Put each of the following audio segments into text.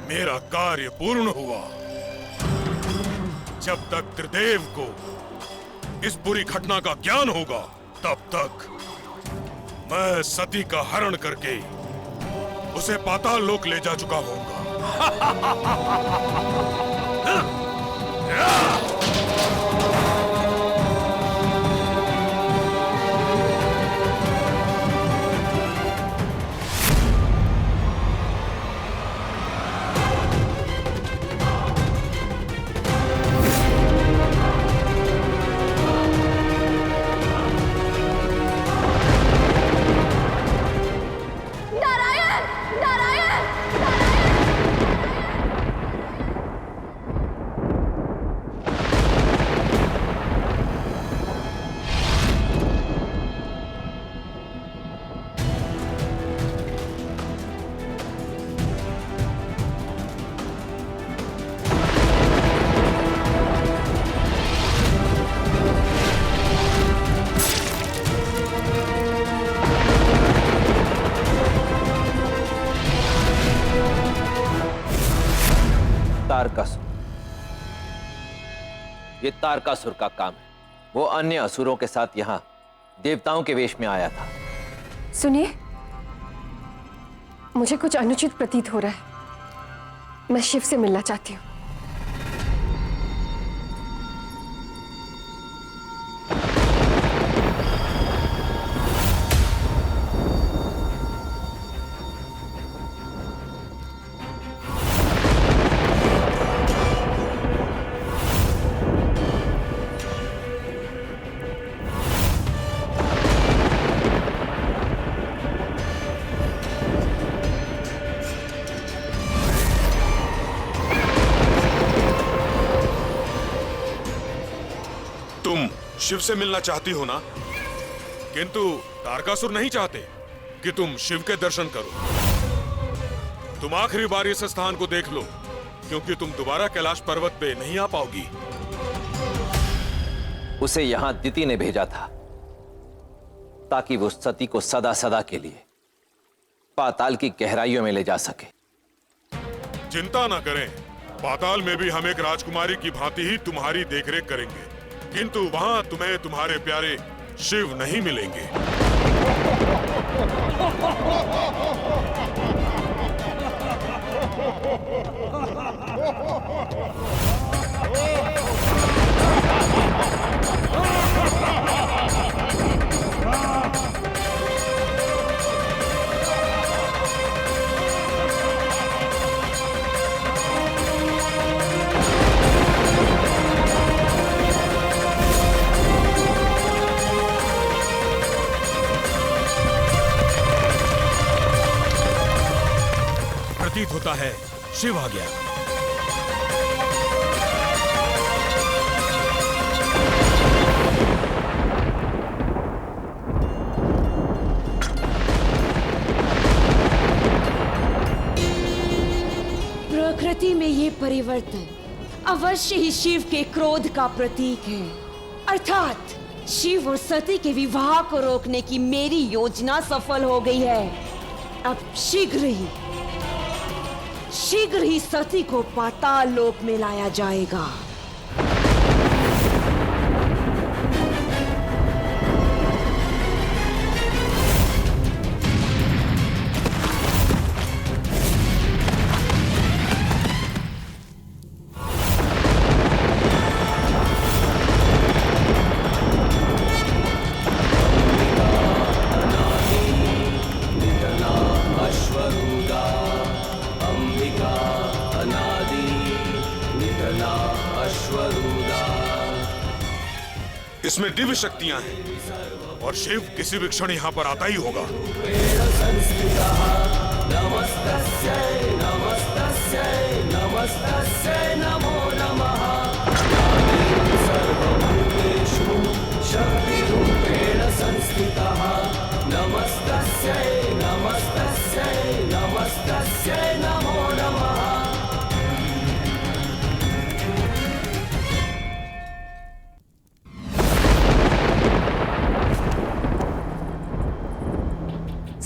मेरा कार्य पूर्ण हुआ। जब तक त्रिदेव को इस पूरी घटना का ज्ञान होगा, तब तक मैं सती का हरण करके उसे पाताल लोक ले जा चुका होऊंगा। तारकासुर, ये तारकासुर का काम है। वो अन्य असुरों के साथ यहां देवताओं के वेश में आया था। सुनिए, मुझे कुछ अनुचित प्रतीत हो रहा है। मैं शिव से मिलना चाहती हूँ। तुम शिव से मिलना चाहती हो ना? किंतु तारकासुर नहीं चाहते कि तुम शिव के दर्शन करो। तुम आखिरी बार इस स्थान को देख लो, क्योंकि तुम दोबारा कैलाश पर्वत पे नहीं आ पाओगी। उसे यहां दिति ने भेजा था ताकि वो सती को सदा सदा के लिए पाताल की गहराइयों में ले जा सके। चिंता ना करें, पाताल में भी हम एक राजकुमारी की भांति ही तुम्हारी देखरेख करेंगे, किंतु वहां तुम्हें तुम्हारे प्यारे शिव नहीं मिलेंगे। प्रतीत होता है शिव आ गया। प्रकृति में ये परिवर्तन अवश्य ही शिव के क्रोध का प्रतीक है, अर्थात शिव और सती के विवाह को रोकने की मेरी योजना सफल हो गई है। अब शीघ्र ही सती को पाताल लोक में लाया जाएगा। इसमें दिव्य शक्तियां हैं और शिव किसी भी क्षण यहां पर आता ही होगा।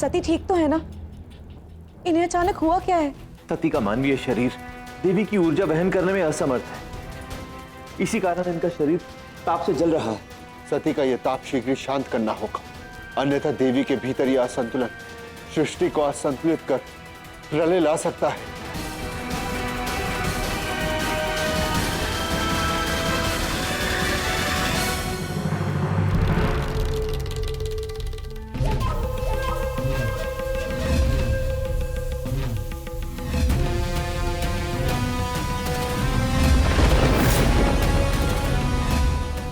सती ठीक तो है ना? इन्हें अचानक हुआ क्या है? सती का मानवीय शरीर देवी की ऊर्जा वहन करने में असमर्थ है। इसी कारण इनका शरीर ताप से जल रहा है। सती का यह ताप शीघ्र शांत करना होगा, अन्यथा देवी के भीतर यह असंतुलन सृष्टि को असंतुलित कर प्रलय ला सकता है।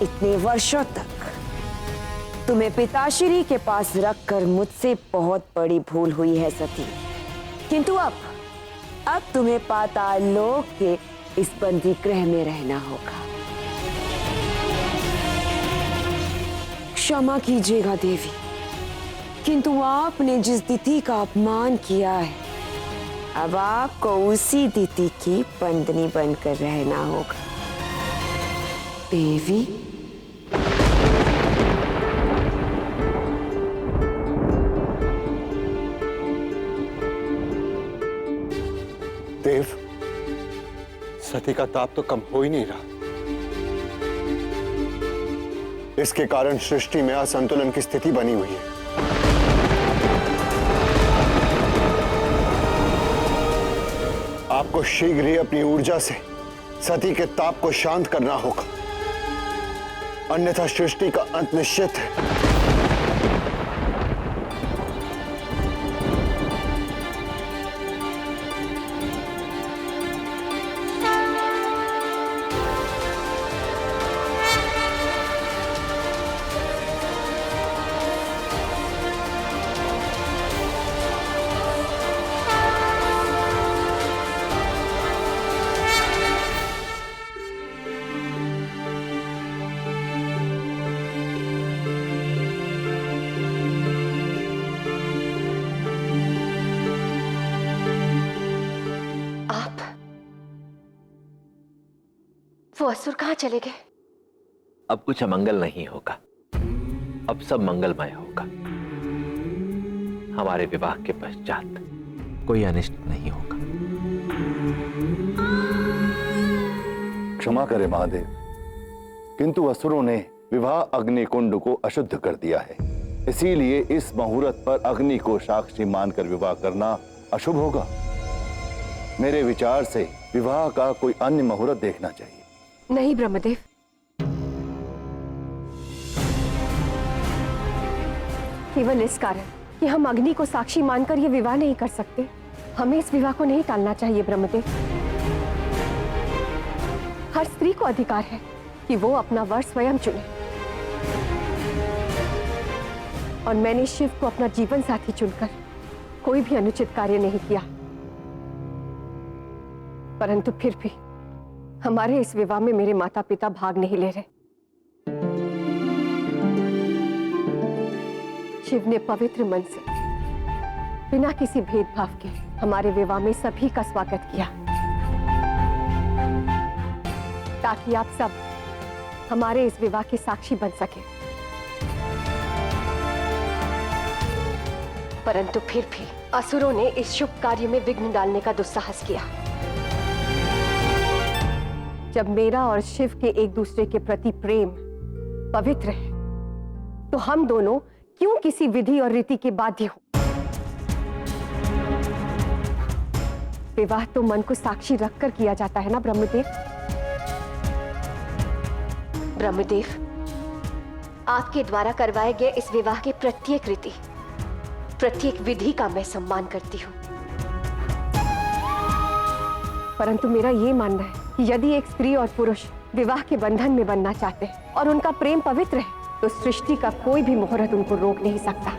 इतने वर्षों तक तुम्हें पिताश्री के पास रखकर मुझसे बहुत बड़ी भूल हुई है सती, किंतु अब तुम्हें पाताल लोक के इस बंदी गृह में रहना होगा। क्षमा कीजिएगा देवी, किंतु आपने जिस दिति का अपमान किया है, अब आपको उसी दिति की बंदनी बनकर रहना होगा। देवी, देव, सती का ताप तो कम हो ही नहीं रहा। इसके कारण सृष्टि में असंतुलन की स्थिति बनी हुई है। आपको शीघ्र ही अपनी ऊर्जा से सती के ताप को शांत करना होगा, अन्यथा सृष्टि का अंत निश्चित है। वो असुर कहाँ चले गए? अब कुछ अमंगल नहीं होगा, अब सब मंगलमय होगा। हमारे विवाह के पश्चात कोई अनिष्ट नहीं होगा। क्षमा करें महादेव, किंतु असुरों ने विवाह अग्नि कुंड को अशुद्ध कर दिया है, इसीलिए इस मुहूर्त पर अग्नि को साक्षी मानकर विवाह करना अशुभ होगा। मेरे विचार से विवाह का कोई अन्य मुहूर्त देखना चाहिए। नहीं ब्रह्मदेव, केवल इस कारण कि हम अग्नि को साक्षी मानकर यह विवाह नहीं कर सकते, हमें इस विवाह को नहीं टालना चाहिए ब्रह्मदेव। हर स्त्री को अधिकार है कि वो अपना वर स्वयं चुने, और मैंने शिव को अपना जीवन साथी चुनकर कोई भी अनुचित कार्य नहीं किया। परंतु फिर भी हमारे इस विवाह में मेरे माता पिता भाग नहीं ले रहे। शिव ने पवित्र मन से बिना किसी भेदभाव के हमारे विवाह में सभी का स्वागत किया, ताकि आप सब हमारे इस विवाह के साक्षी बन सके। परंतु फिर भी असुरों ने इस शुभ कार्य में विघ्न डालने का दुस्साहस किया। जब मेरा और शिव के एक दूसरे के प्रति प्रेम पवित्र है, तो हम दोनों क्यों किसी विधि और रीति के बाध्य हो? विवाह तो मन को साक्षी रखकर किया जाता है ना ब्रह्मदेव। ब्रह्मदेव, आपके द्वारा करवाए गए इस विवाह के प्रत्येक रीति, प्रत्येक विधि का मैं सम्मान करती हूँ। परंतु मेरा ये मानना है कि यदि एक स्त्री और पुरुष विवाह के बंधन में बनना चाहते हैं और उनका प्रेम पवित्र है, तो सृष्टि का कोई भी मुहूर्त उनको रोक नहीं सकता।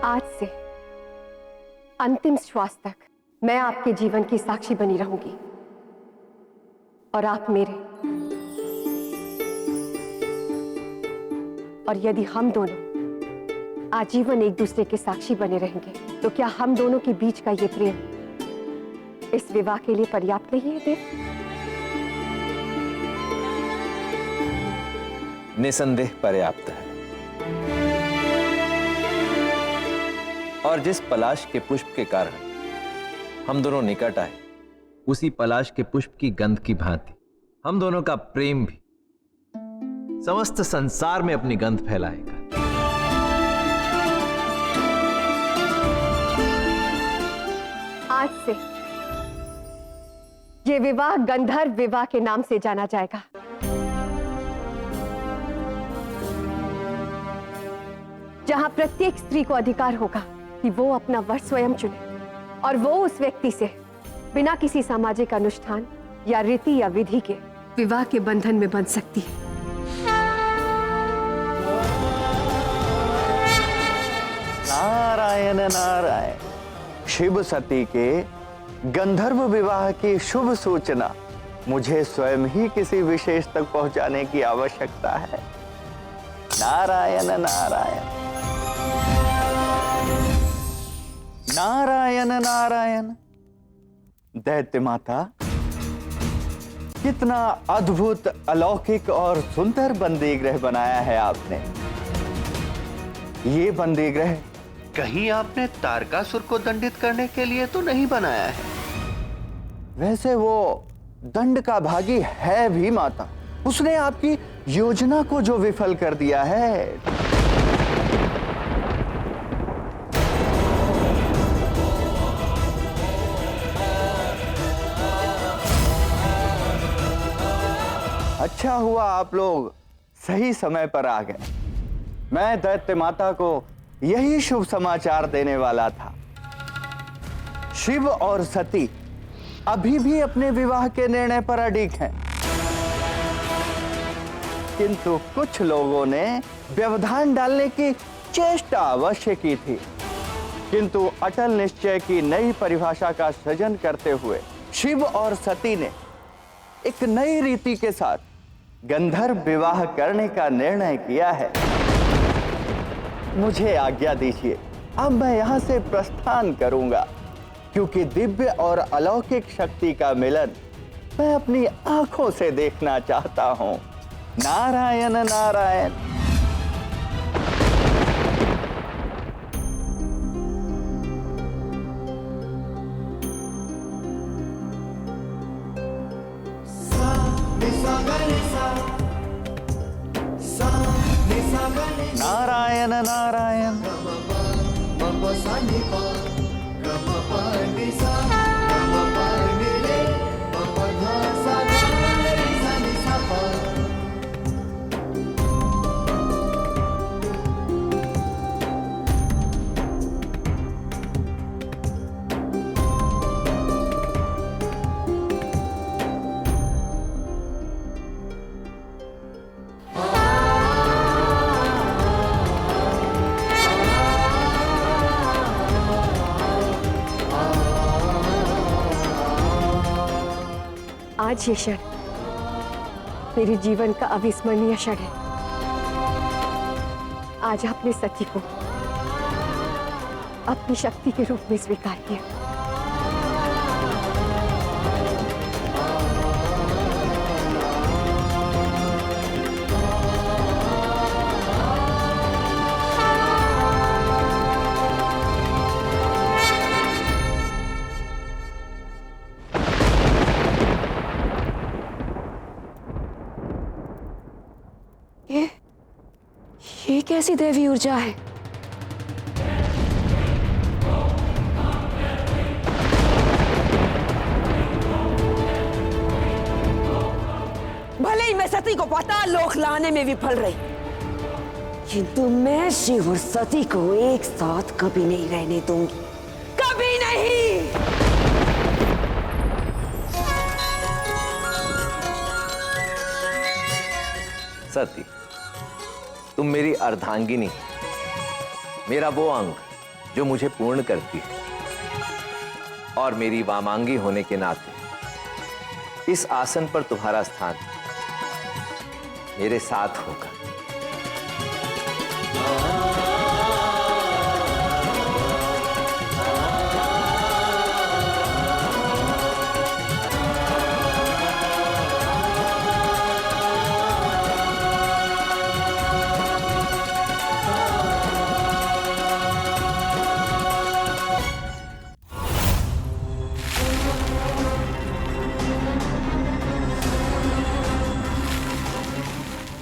आज से अंतिम श्वास तक मैं आपके जीवन की साक्षी बनी रहूंगी, और आप मेरे। और यदि हम दोनों आजीवन एक दूसरे के साक्षी बने रहेंगे, तो क्या हम दोनों के बीच का ये प्रेम इस विवाह के लिए पर्याप्त नहीं है देव? निसंदेह पर्याप्त है। और जिस पलाश के पुष्प के कारण हम दोनों निकट आए, उसी पलाश के पुष्प की गंध की भांति हम दोनों का प्रेम भी समस्त संसार में अपनी गंध फैलाएगा। आज से ये विवाह गंधर्व विवाह के नाम से जाना जाएगा। जहां प्रत्येक स्त्री को अधिकार होगा कि वो अपना वर स्वयं चुने और वो उस व्यक्ति से बिना किसी सामाजिक अनुष्ठान या रीति या विधि के विवाह के बंधन में बंध सकती है। नारायण नारायण। शिव सती के गंधर्व विवाह की शुभ सूचना मुझे स्वयं ही किसी विशेष तक पहुंचाने की आवश्यकता है। नारायण नारायण नारायण नारायण। दैत्य माता, कितना अद्भुत, अलौकिक और सुंदर बंदीगृह बनाया है आपने। ये बंदीगृह कहीं आपने तारकासुर को दंडित करने के लिए तो नहीं बनाया है? वैसे वो दंड का भागी है भी माता। उसने आपकी योजना को जो विफल कर दिया है। अच्छा हुआ आप लोग सही समय पर आ गए। मैं दैत्य माता को यही शुभ समाचार देने वाला था। शिव और सती अभी भी अपने विवाह के निर्णय पर अडिग हैं, किंतु कुछ लोगों ने व्यवधान डालने की चेष्टा अवश्य की थी, किंतु अटल निश्चय की नई परिभाषा का सृजन करते हुए शिव और सती ने एक नई रीति के साथ गंधर्व विवाह करने का निर्णय किया है। मुझे आज्ञा दीजिए, अब मैं यहां से प्रस्थान करूंगा, क्योंकि दिव्य और अलौकिक शक्ति का मिलन मैं अपनी आंखों से देखना चाहता हूं। नारायण नारायण। नारायण नारायण। आज ये क्षण मेरे जीवन का अविस्मरणीय क्षण है। आज आपने सती को अपनी शक्ति के रूप में स्वीकार किया। ये कैसी दैवी ऊर्जा है? भले ही मैं सती को पाताल लोक लाने में विफल रही, किंतु मैं शिव और सती को एक साथ कभी नहीं रहने दूंगी, कभी नहीं। सती, तुम मेरी अर्धांगिनी, मेरा वो अंग जो मुझे पूर्ण करती है, और मेरी वामांगी होने के नाते इस आसन पर तुम्हारा स्थान मेरे साथ होगा।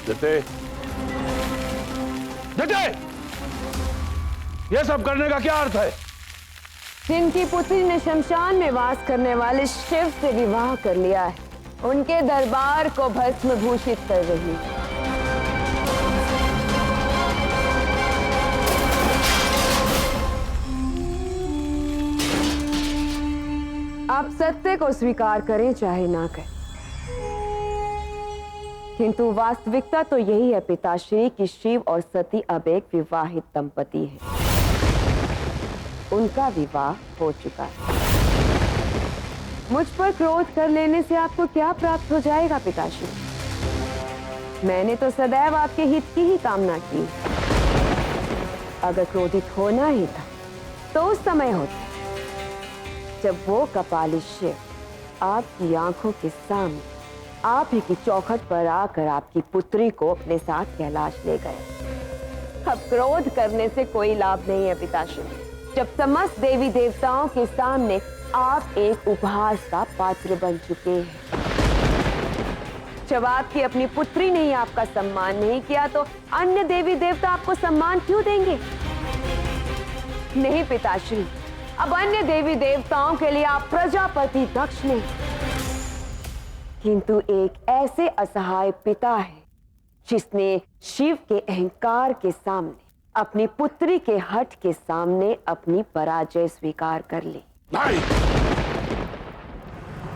जटे, जटे, ये सब करने का क्या अर्थ है? जिनकी पुत्री ने शमशान में वास करने वाले शिव से विवाह कर लिया है, उनके दरबार को भस्म भूषित कर रही है। आप सत्य को स्वीकार करें चाहे ना करें, किंतु वास्तविकता तो यही है पिताश्री कि शिव और सती अब एक विवाहित दंपति हैं। उनका विवाह हो चुका है। मुझ पर क्रोध कर लेने से आपको क्या प्राप्त हो जाएगा पिताश्री? मैंने तो सदैव आपके हित की ही कामना की। अगर क्रोधित होना ही था तो उस समय होता जब वो कपाली शिव आपकी आंखों के सामने आप ही की चौखट पर आकर आपकी पुत्री को अपने साथ कैलाश ले गए। अब क्रोध करने से कोई लाभ नहीं है पिताश्री, जब समस्त देवी देवताओं के सामने आप एक उपहास का पात्र बन चुके हैं। जब आपकी अपनी पुत्री ने ही आपका सम्मान नहीं किया तो अन्य देवी देवता आपको सम्मान क्यों देंगे? नहीं पिताश्री, अब अन्य देवी देवताओं के लिए आप प्रजापति दक्ष नहीं, किंतु एक ऐसे असहाय पिता है जिसने शिव के अहंकार के सामने, अपनी पुत्री के हठ के सामने अपनी पराजय स्वीकार कर ली। नहीं,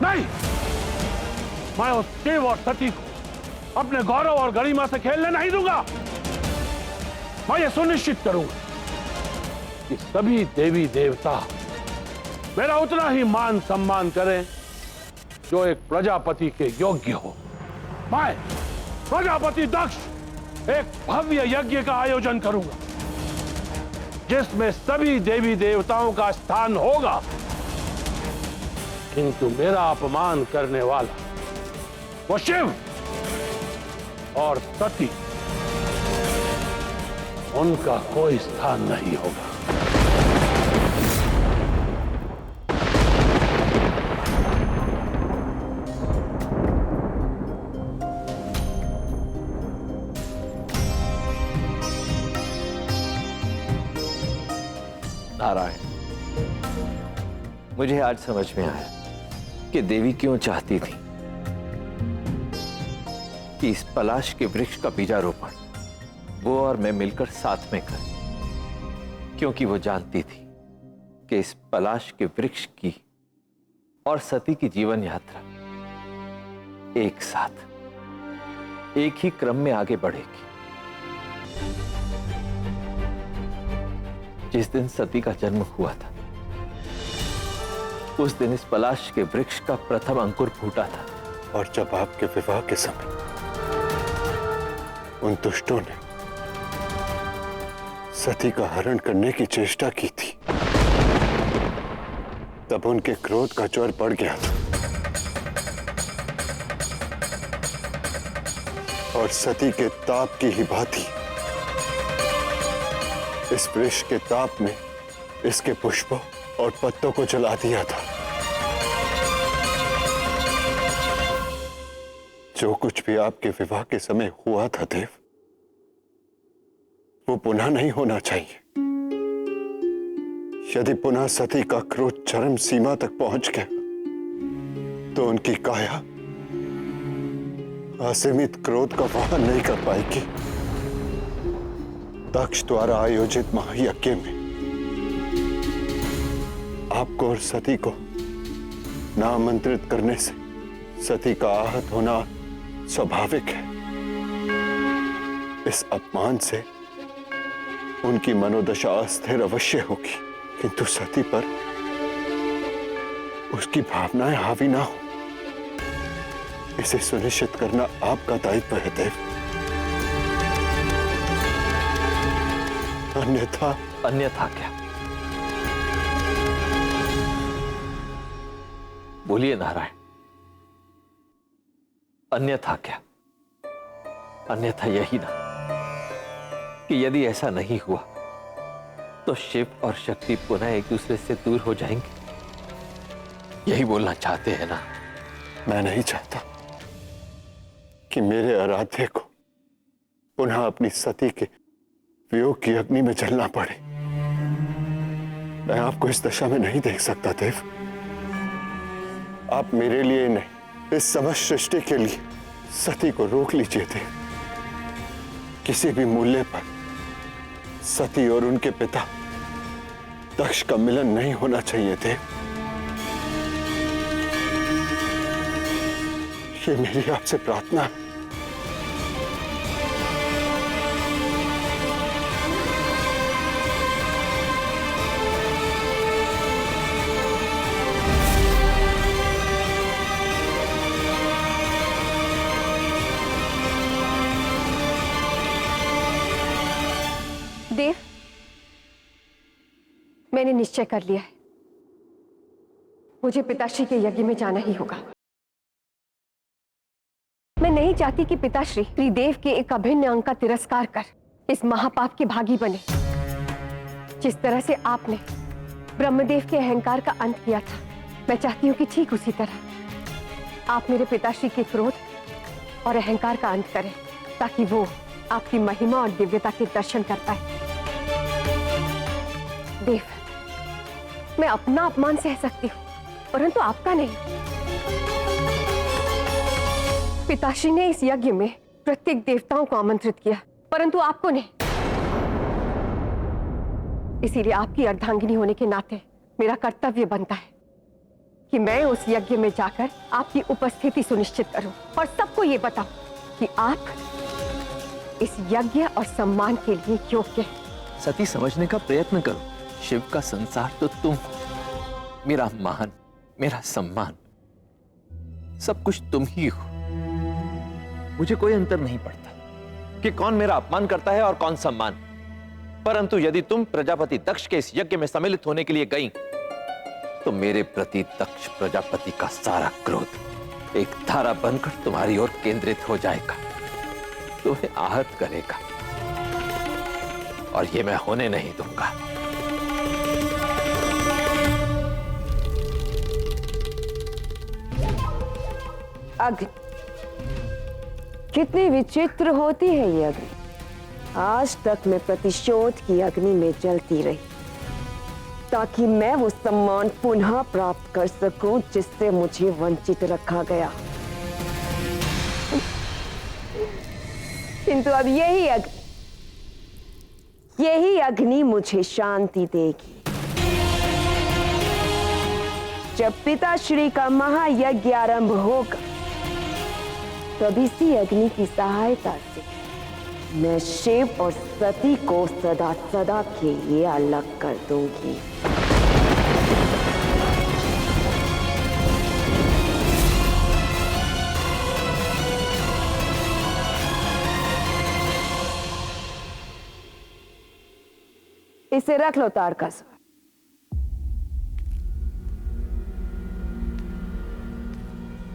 नहीं, मैं उस शिव और सती को अपने गौरव और गरिमा से खेलने नहीं दूंगा। मैं ये सुनिश्चित करूंगा कि सभी देवी देवता मेरा उतना ही मान सम्मान करें जो एक प्रजापति के योग्य हो। मैं प्रजापति दक्ष एक भव्य यज्ञ का आयोजन करूंगा जिसमें सभी देवी देवताओं का स्थान होगा, किंतु मेरा अपमान करने वाला वो शिव और सती, उनका कोई स्थान नहीं होगा। नारायण, मुझे आज समझ में आया कि देवी क्यों चाहती थी कि इस पलाश के वृक्ष का बीजारोपण वो और मैं मिलकर साथ में करें, क्योंकि वो जानती थी कि इस पलाश के वृक्ष की और सती की जीवन यात्रा एक साथ एक ही क्रम में आगे बढ़ेगी। जिस दिन सती का जन्म हुआ था उस दिन इस पलाश के वृक्ष का प्रथम अंकुर फूटा था, और जब आपके विवाह के समय उन दुष्टों ने सती का हरण करने की चेष्टा की थी, तब उनके क्रोध का ज्वर बढ़ गया था और सती के ताप की ही भांति इस वृक्ष के ताप में इसके पुष्पों और पत्तों को जला दिया था। जो कुछ भी आपके विवाह के समय हुआ था देव, वो पुनः नहीं होना चाहिए। यदि पुनः सती का क्रोध चरम सीमा तक पहुंच गया तो उनकी काया असीमित क्रोध का वहन नहीं कर पाएगी। दक्ष द्वारा आयोजित महायज्ञ में आपको और सती को नामंत्रित करने से सती का आहत होना स्वाभाविक है। इस अपमान से उनकी मनोदशा अस्थिर अवश्य होगी, किंतु सती पर उसकी भावनाएं हावी ना हो, इसे सुनिश्चित करना आपका दायित्व है देव। अन्यथा अन्यथा क्या? बोलिए नारायण, अन्यथा क्या? अन्यथा यही ना कि यदि ऐसा नहीं हुआ तो शिव और शक्ति पुनः एक दूसरे से दूर हो जाएंगे। यही बोलना चाहते हैं ना? मैं नहीं चाहता कि मेरे आराध्य को पुनः अपनी सती के वियोग की अग्नि में जलना पड़े। मैं आपको इस दशा में नहीं देख सकता देव। आप मेरे लिए नहीं, इस समस्त सृष्टि के लिए सती को रोक लीजिए देव। किसी भी मूल्य पर सती और उनके पिता दक्ष का मिलन नहीं होना चाहिए देव। ये मेरी आपसे प्रार्थना है। देव, मैंने निश्चय कर लिया है, मुझे पिताश्री के यज्ञ में जाना ही होगा। मैं नहीं चाहती कि पिताश्री त्रिदेव के एक अभिन्न अंग का तिरस्कार कर इस महापाप के भागी बने। जिस तरह से आपने ब्रह्मदेव के अहंकार का अंत किया था, मैं चाहती हूं कि ठीक उसी तरह आप मेरे पिताश्री के क्रोध और अहंकार का अंत करें, ताकि वो आपकी महिमा और दिव्यता के दर्शन कर पाए। देव, मैं अपना अपमान सह सकती हूँ, परंतु आपका नहीं। पिताश्री ने इस यज्ञ में प्रत्येक देवताओं को आमंत्रित किया, परंतु आपको नहीं। इसीलिए आपकी अर्धांगिनी होने के नाते मेरा कर्तव्य बनता है कि मैं उस यज्ञ में जाकर आपकी उपस्थिति सुनिश्चित करूं और सबको ये बताऊं कि आप इस यज्ञ और सम्मान के लिए योग्य हैं। सती, समझने का प्रयत्न करो। शिव का संसार तो तुम हो। मेरा मान, मेरा सम्मान, सब कुछ तुम ही हो। मुझे कोई अंतर नहीं पड़ता कि कौन मेरा अपमान करता है और कौन सम्मान। परंतु यदि तुम प्रजापति दक्ष के इस यज्ञ में सम्मिलित होने के लिए गई, तो मेरे प्रति दक्ष प्रजापति का सारा क्रोध एक धारा बनकर तुम्हारी ओर केंद्रित हो जाएगा, तुम्हें आहत करेगा, और ये मैं होने नहीं दूंगा। अग्नि, कितनी विचित्र होती है ये अग्नि। आज तक मैं प्रतिशोध की अग्नि में जलती रही, ताकि मैं वो सम्मान पुनः प्राप्त कर सकूं जिससे मुझे वंचित रखा गया। किंतु अब यही अग्नि मुझे शांति देगी। जब पिताश्री का महायज्ञ आरंभ होगा, तब इसी अग्नि की सहायता से मैं शिव और सती को सदा सदा के लिए अलग कर दूंगी। इसे रख लो तारकासुर।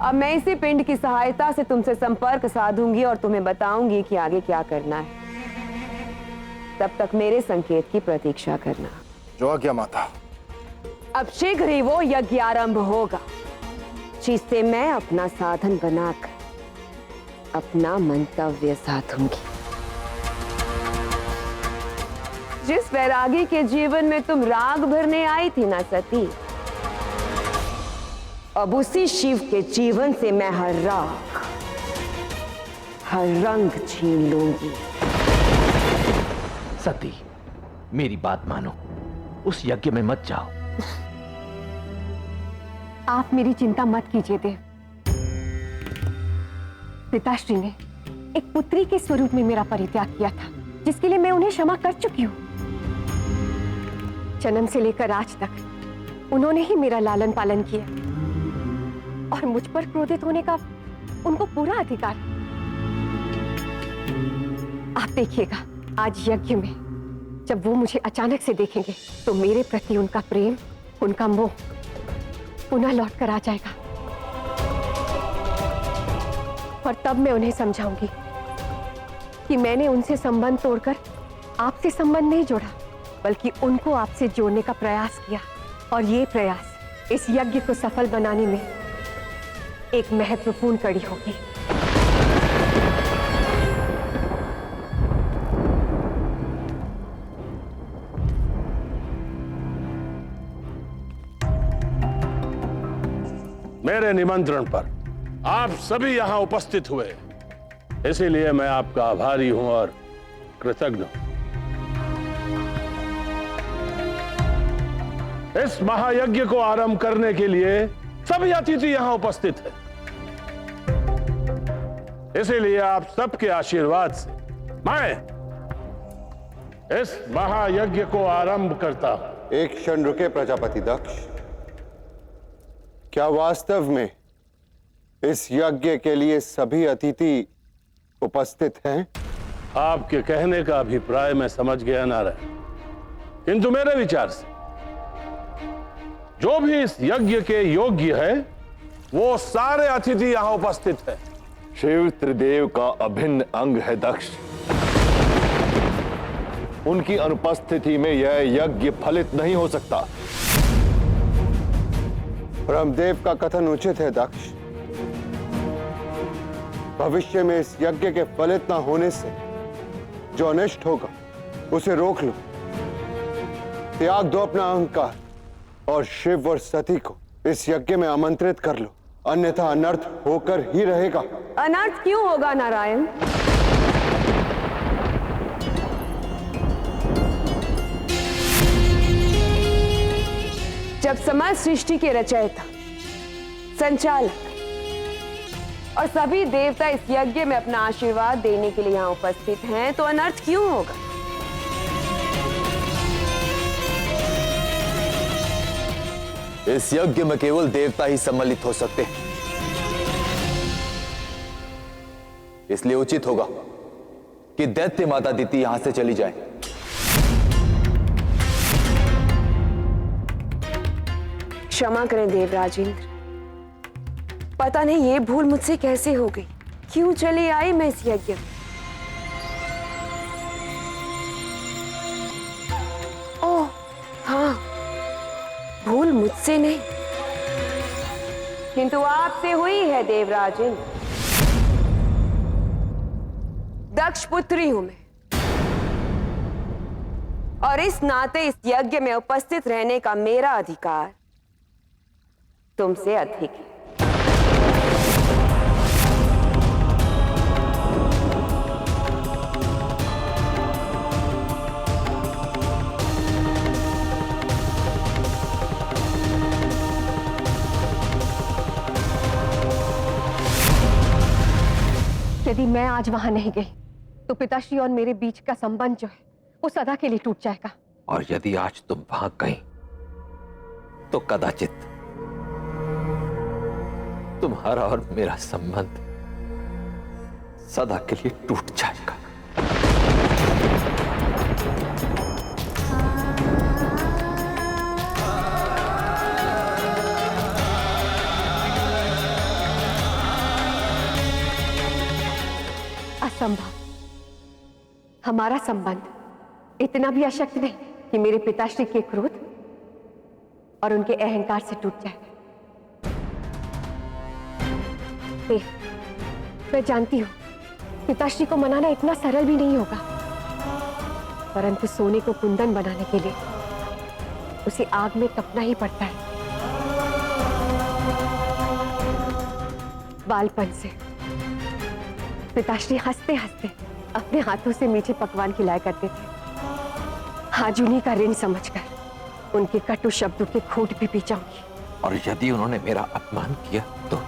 अब मैं इसी पिंड की सहायता से तुमसे संपर्क साधूंगी और तुम्हें बताऊंगी कि आगे क्या करना है। तब तक मेरे संकेत की प्रतीक्षा करना। जो आज्ञा माता। अब शीघ्र ही वो यज्ञ आरंभ होगा, जिससे मैं अपना साधन बनाकर अपना मंतव्य साधूंगी। जिस वैरागी के जीवन में तुम राग भरने आई थी ना सती, अब उसी शिव के जीवन से मैं हर राग, हर रंग छीन लूंगी। सती, मेरी बात मानो, उस यज्ञ में मत जाओ। आप मेरी चिंता मत कीजिए देव। पिताश्री ने एक पुत्री के स्वरूप में मेरा परित्याग किया था, जिसके लिए मैं उन्हें क्षमा कर चुकी हूं। जन्म से लेकर आज तक उन्होंने ही मेरा लालन पालन किया, और मुझ पर क्रोधित होने का उनको पूरा अधिकार। आप देखिएगा, आज यज्ञ में जब वो मुझे अचानक से देखेंगे, तो मेरे प्रति उनका प्रेम, उनका मोह पुनः लौट कर आ जाएगा। और तब मैं उन्हें समझाऊंगी कि मैंने उनसे संबंध तोड़कर आपसे संबंध नहीं जोड़ा, बल्कि उनको आपसे जोड़ने का प्रयास किया। और ये प्रयास इस यज्ञ को सफल बनाने में एक महत्वपूर्ण कड़ी होगी। मेरे निमंत्रण पर आप सभी यहां उपस्थित हुए, इसीलिए मैं आपका आभारी हूं और कृतज्ञ हूं। इस महायज्ञ को आरंभ करने के लिए सभी अतिथि यहां उपस्थित हैं। इसीलिए आप सबके आशीर्वाद से मैं इस महायज्ञ को आरंभ करता हूं। एक क्षण रुके प्रजापति दक्ष। क्या वास्तव में इस यज्ञ के लिए सभी अतिथि उपस्थित हैं? आपके कहने का अभिप्राय मैं समझ गया नारायण, किंतु मेरे विचार से जो भी इस यज्ञ के योग्य है वो सारे अतिथि यहां उपस्थित हैं। शिव त्रिदेव का अभिन्न अंग है दक्ष। उनकी अनुपस्थिति में यह यज्ञ फलित नहीं हो सकता। ब्रह्मदेव का कथन उचित है दक्ष। भविष्य में इस यज्ञ के फलित न होने से जो अनिष्ट होगा उसे रोक लो। त्याग दो अपना अहंकार और शिव और सती को इस यज्ञ में आमंत्रित कर लो, अन्यथा अनर्थ होकर ही रहेगा। अनर्थ क्यों होगा नारायण? जब समस्त सृष्टि के रचयिता, संचालक और सभी देवता इस यज्ञ में अपना आशीर्वाद देने के लिए यहां उपस्थित हैं, तो अनर्थ क्यों होगा? इस यज्ञ में केवल देवता ही सम्मिलित हो सकते हैं, इसलिए उचित होगा कि दैत्य माता दिति यहां से चली जाए। क्षमा करें देवराज इंद्र, पता नहीं ये भूल मुझसे कैसे हो गई। क्यों चली आई मैं इस यज्ञ में? ओह हाँ, भूल मुझसे नहीं किंतु आपसे हुई है देवराज इंद्र। दक्ष पुत्री हूं मैं और इस नाते इस यज्ञ में उपस्थित रहने का मेरा अधिकार तुमसे अधिक है। यदि मैं आज वहां नहीं गई तो पिताश्री और मेरे बीच का संबंध जो है वो सदा के लिए टूट जाएगा। और यदि आज तुम वहां गई तो कदाचित तुम्हारा और मेरा संबंध सदा के लिए टूट जाएगा। असंभव। हमारा संबंध इतना भी अशक्त नहीं कि मेरे पिताश्री के क्रोध और उनके अहंकार से टूट जाए। मैं जानती हूं पिताश्री को मनाना इतना सरल भी नहीं होगा, परंतु सोने को कुंदन बनाने के लिए उसे आग में तपना ही पड़ता है। बालपन से पिताश्री हंसते हंसते अपने हाथों से मीठे पकवान खिलाया करते थे। आज उन्हीं का ऋण समझकर उनके कटु शब्दों के खूंट भी पी जाऊंगी। और यदि उन्होंने मेरा अपमान किया तो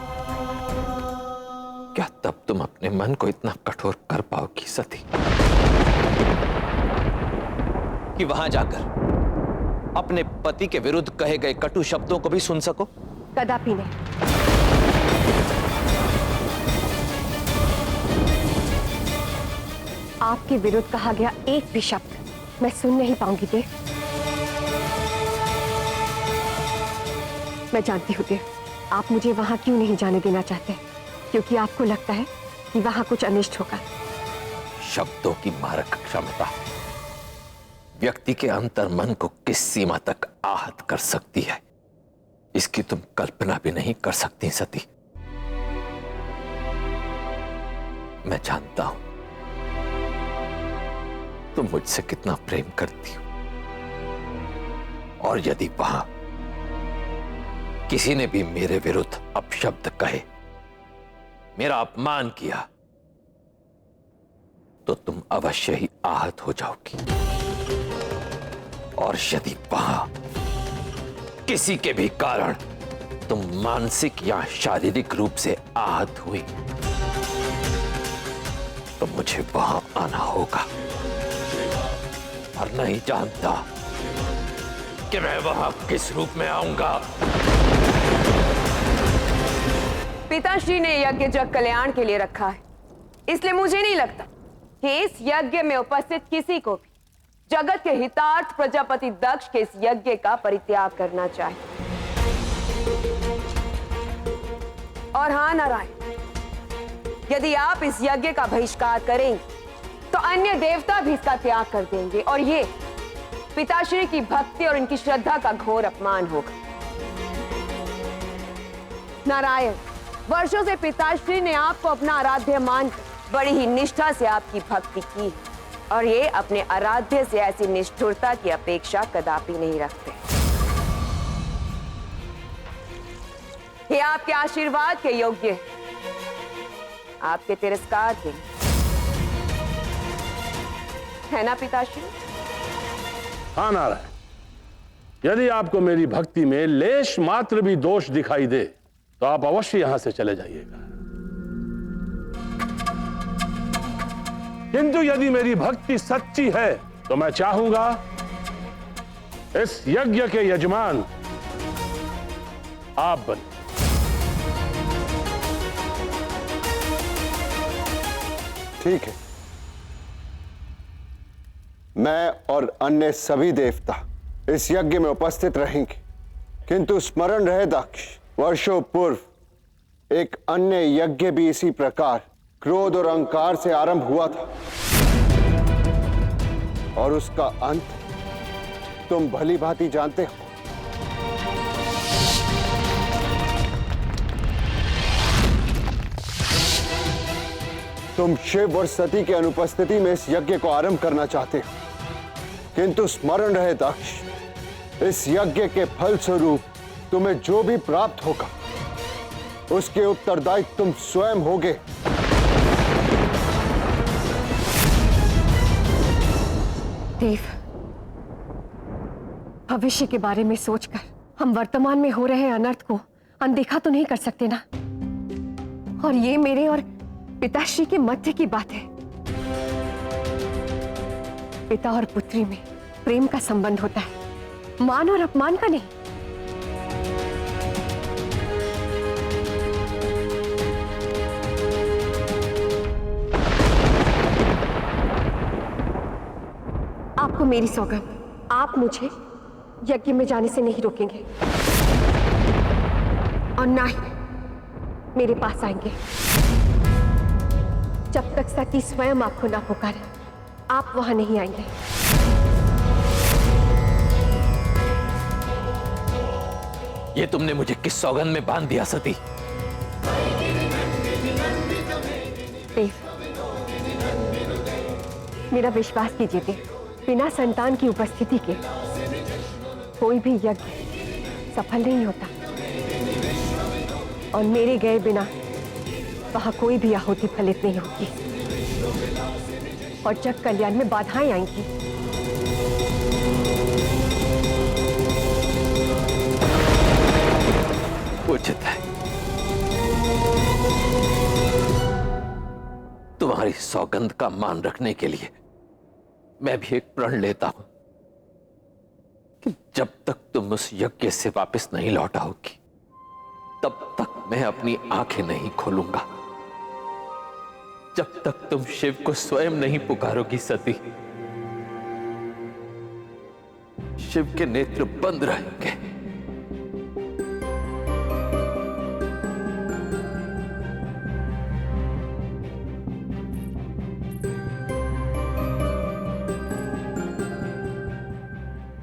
क्या तब तुम अपने मन को इतना कठोर कर पाओगी सती कि वहां जाकर अपने पति के विरुद्ध कहे गए कटु शब्दों को भी सुन सको? कदापि नहीं। आपके विरुद्ध कहा गया एक भी शब्द मैं सुन नहीं पाऊंगी देव। मैं जानती हूँ देव, आप मुझे वहां क्यों नहीं जाने देना चाहते, क्योंकि आपको लगता है कि वहां कुछ अनिष्ट होगा। शब्दों की मारक क्षमता व्यक्ति के अंतर मन को किस सीमा तक आहत कर सकती है, इसकी तुम कल्पना भी नहीं कर सकती सती। मैं जानता हूं तुम मुझसे कितना प्रेम करती हो, और यदि वहां किसी ने भी मेरे विरुद्ध अपशब्द कहे, मेरा अपमान किया, तो तुम अवश्य ही आहत हो जाओगी। और यदि वहां किसी के भी कारण तुम मानसिक या शारीरिक रूप से आहत हुई, तो मुझे वहां आना होगा। और नहीं जानता कि मैं वहां किस रूप में आऊंगा। पिताश्री ने यज्ञ जग कल्याण के लिए रखा है, इसलिए मुझे नहीं लगता कि इस यज्ञ में उपस्थित किसी को भी जगत के हितार्थ प्रजापति दक्ष के इस यज्ञ का परित्याग करना चाहिए। और हां नारायण, यदि आप इस यज्ञ का बहिष्कार करेंगे तो अन्य देवता भी इसका त्याग कर देंगे, और ये पिताश्री की भक्ति और इनकी श्रद्धा का घोर अपमान होगा। नारायण, वर्षों से पिताश्री ने आपको अपना आराध्य मानकर बड़ी ही निष्ठा से आपकी भक्ति की, और ये अपने आराध्य से ऐसी निष्ठुरता की अपेक्षा कदापि नहीं रखते। ये आपके आशीर्वाद के योग्य है, आपके तिरस्कार के है ना पिताश्री? हाँ नारायण, यदि आपको मेरी भक्ति में लेश मात्र भी दोष दिखाई दे तो आप अवश्य यहां से चले जाइएगा। किंतु यदि मेरी भक्ति सच्ची है तो मैं चाहूंगा इस यज्ञ के यजमान आप बने। ठीक है, मैं और अन्य सभी देवता इस यज्ञ में उपस्थित रहेंगे, किंतु स्मरण रहे दक्ष, वर्षों पूर्व एक अन्य यज्ञ भी इसी प्रकार क्रोध और अहंकार से आरंभ हुआ था, और उसका अंत तुम भली भांति जानते हो। तुम शिव और सती के अनुपस्थिति में इस यज्ञ को आरंभ करना चाहते हो, किंतु स्मरण रहे दक्ष, इस यज्ञ के फल स्वरूप तुम्हें जो भी प्राप्त होगा उसके उत्तरदायी तुम स्वयं होगे। देव, भविष्य के बारे में सोचकर हम वर्तमान में हो रहे अनर्थ को अनदेखा तो नहीं कर सकते ना। और ये मेरे और पिताश्री के मध्य की बात है। पिता और पुत्री में प्रेम का संबंध होता है, मान और अपमान का नहीं। आपको मेरी सौगंध, आप मुझे यज्ञ में जाने से नहीं रोकेंगे, और ना ही मेरे पास आएंगे जब तक सती स्वयं आपको ना पुकारे। आप वहां नहीं आएंगे। ये तुमने मुझे किस सौगंध में बांध दिया सती? देव, मेरा विश्वास कीजिए देव, बिना संतान की उपस्थिति के कोई भी यज्ञ सफल नहीं होता, और मेरे गए बिना वहां कोई भी आहुति फलित नहीं होगी, और जग कल्याण में बाधाएं आएंगी। उचित है, तुम्हारी सौगंध का मान रखने के लिए मैं भी एक प्रण लेता हूं कि जब तक तुम उस यज्ञ से वापस नहीं लौट आओगी, तब तक मैं अपनी आंखें नहीं खोलूंगा, जब तक तुम शिव को स्वयं नहीं पुकारोगी सती। शिव के नेत्र बंद रहेंगे।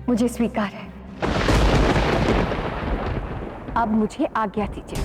मुझे स्वीकार है, अब मुझे आज्ञा दीजिए।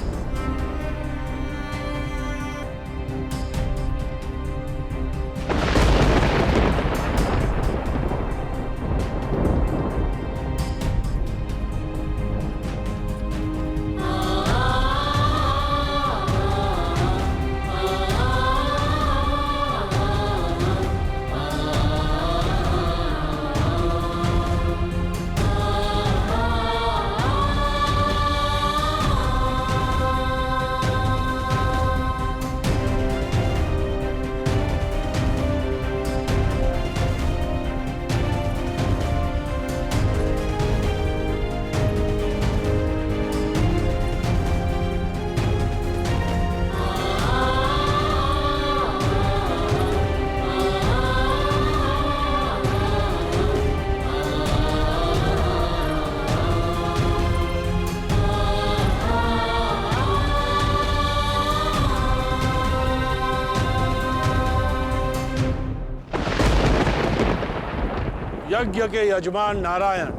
यज्ञ के यजमान नारायण,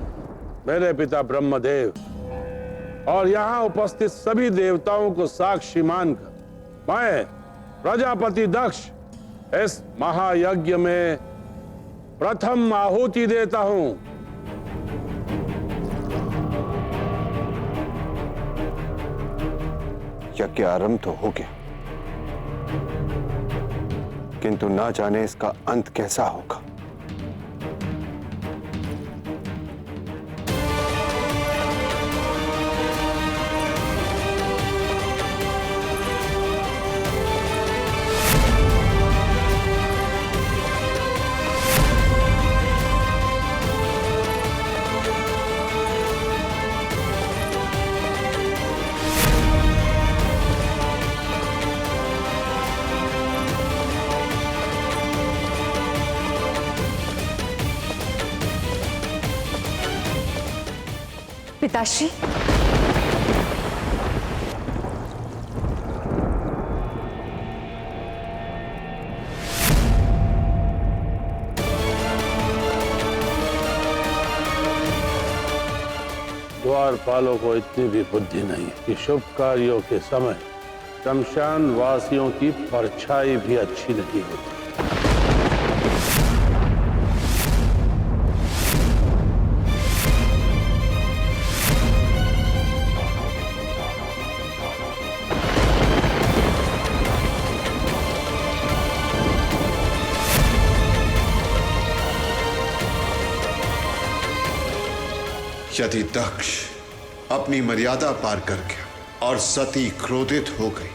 मेरे पिता ब्रह्मदेव और यहाँ उपस्थित सभी देवताओं को साक्षी मानकर मैं प्रजापति दक्ष इस महायज्ञ में प्रथम आहुति देता हूं। यज्ञ आरंभ तो हो गया, किंतु ना जाने इसका अंत कैसा होगा। पिताश्री, द्वारपालों को इतनी भी बुद्धि नहीं कि शुभ कार्यों के समय शमशान वासियों की परछाई भी अच्छी नहीं होती। यदि दक्ष अपनी मर्यादा पार कर गया और सती क्रोधित हो गई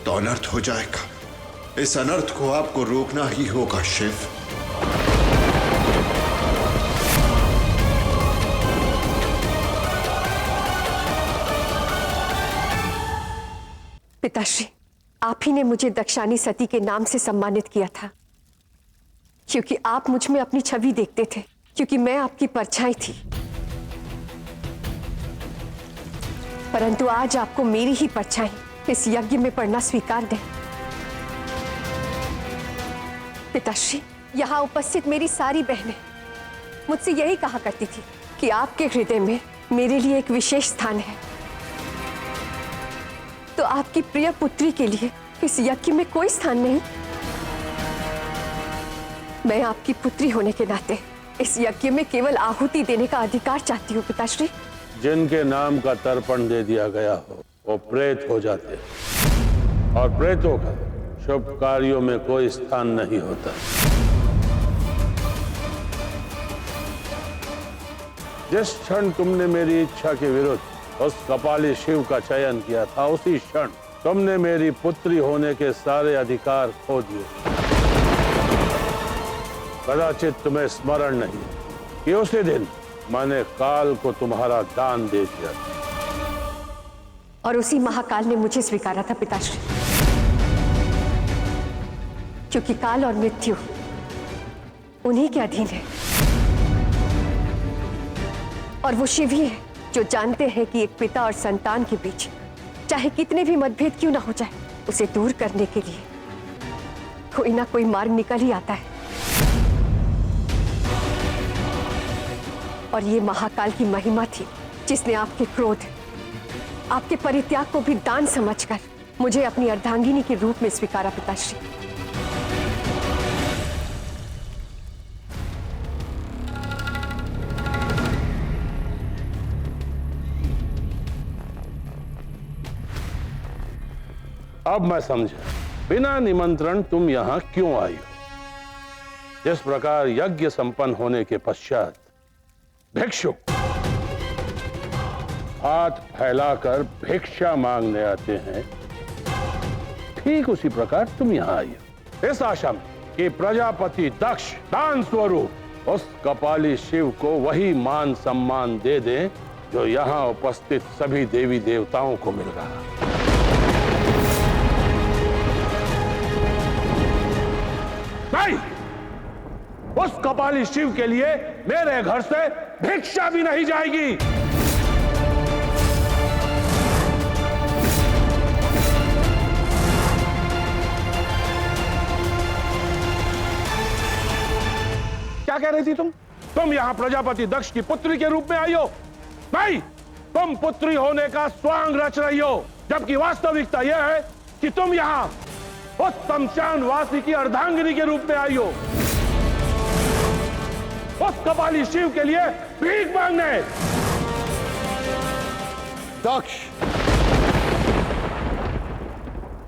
तो अनर्थ हो जाएगा। इस अनर्थ को आपको रोकना ही होगा शिव। पिताश्री, आप ही ने मुझे दक्षानी सती के नाम से सम्मानित किया था, क्योंकि आप मुझ में अपनी छवि देखते थे, क्योंकि मैं आपकी परछाई थी। परंतु आज आपको मेरी ही परछाई इस यज्ञ में पड़ना स्वीकार दें। पिताश्री, यहाँ उपस्थित मेरी सारी बहनें मुझसे यही कहा करती थी कि आपके हृदय में मेरे लिए एक विशेष स्थान है, तो आपकी प्रिय पुत्री के लिए इस यज्ञ में कोई स्थान नहीं। मैं आपकी पुत्री होने के नाते इस यज्ञ में केवल आहुति देने का अधिकार चाहती हूँ पिताश्री। जिनके नाम का तर्पण दे दिया गया हो वो प्रेत हो जाते हैं, और प्रेतों का शुभ कार्यों में कोई स्थान नहीं होता। जिस क्षण तुमने मेरी इच्छा के विरुद्ध उस कपाली शिव का चयन किया था, उसी क्षण तुमने मेरी पुत्री होने के सारे अधिकार खो दिए। कदाचित तुम्हें स्मरण नहीं कि उसी दिन मैंने काल को तुम्हारा दान दे दिया, और उसी महाकाल ने मुझे स्वीकारा था पिताश्री, क्योंकि काल और मृत्यु उन्हीं के अधीन है। और वो शिव ही है जो जानते हैं कि एक पिता और संतान के बीच चाहे कितने भी मतभेद क्यों ना हो जाए, उसे दूर करने के लिए कोई ना कोई मार्ग निकल ही आता है। और ये महाकाल की महिमा थी जिसने आपके क्रोध, आपके परित्याग को भी दान समझकर मुझे अपनी अर्धांगिनी के रूप में स्वीकारा पिताश्री। अब मैं समझा बिना निमंत्रण तुम यहां क्यों आई हो। जिस प्रकार यज्ञ संपन्न होने के पश्चात भिक्षुक हाथ फैलाकर भिक्षा मांगने आते हैं, ठीक उसी प्रकार तुम यहां आई हो, इस आशा में कि प्रजापति दक्ष दान स्वरूप उस कपाली शिव को वही मान सम्मान दे दें जो यहां उपस्थित सभी देवी देवताओं को मिल रहा है। नहीं, उस कपाली शिव के लिए मेरे घर से भिक्षा भी नहीं जाएगी। क्या कह रही थी तुम? तुम यहाँ प्रजापति दक्ष की पुत्री के रूप में आई हो। नहीं, तुम पुत्री होने का स्वांग रच रही हो, जबकि वास्तविकता यह है कि तुम यहाँ उस शमशान वासी की अर्धांगिनी के रूप में आई हो, उस कपाली शिव के लिए भीख मांगने। दक्ष,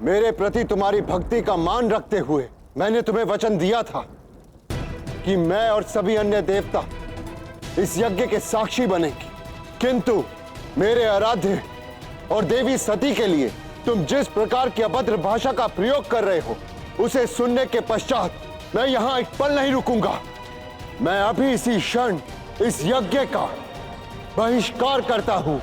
मेरे प्रति तुम्हारी भक्ति का मान रखते हुए मैंने तुम्हें वचन दिया था कि मैं और सभी अन्य देवता इस यज्ञ के साक्षी बनेंगे, किंतु मेरे आराध्य और देवी सती के लिए तुम जिस प्रकार की अभद्र भाषा का प्रयोग कर रहे हो, उसे सुनने के पश्चात मैं यहां एक पल नहीं रुकूंगा। मैं अभी इसी क्षण इस यज्ञ का बहिष्कार करता हूं।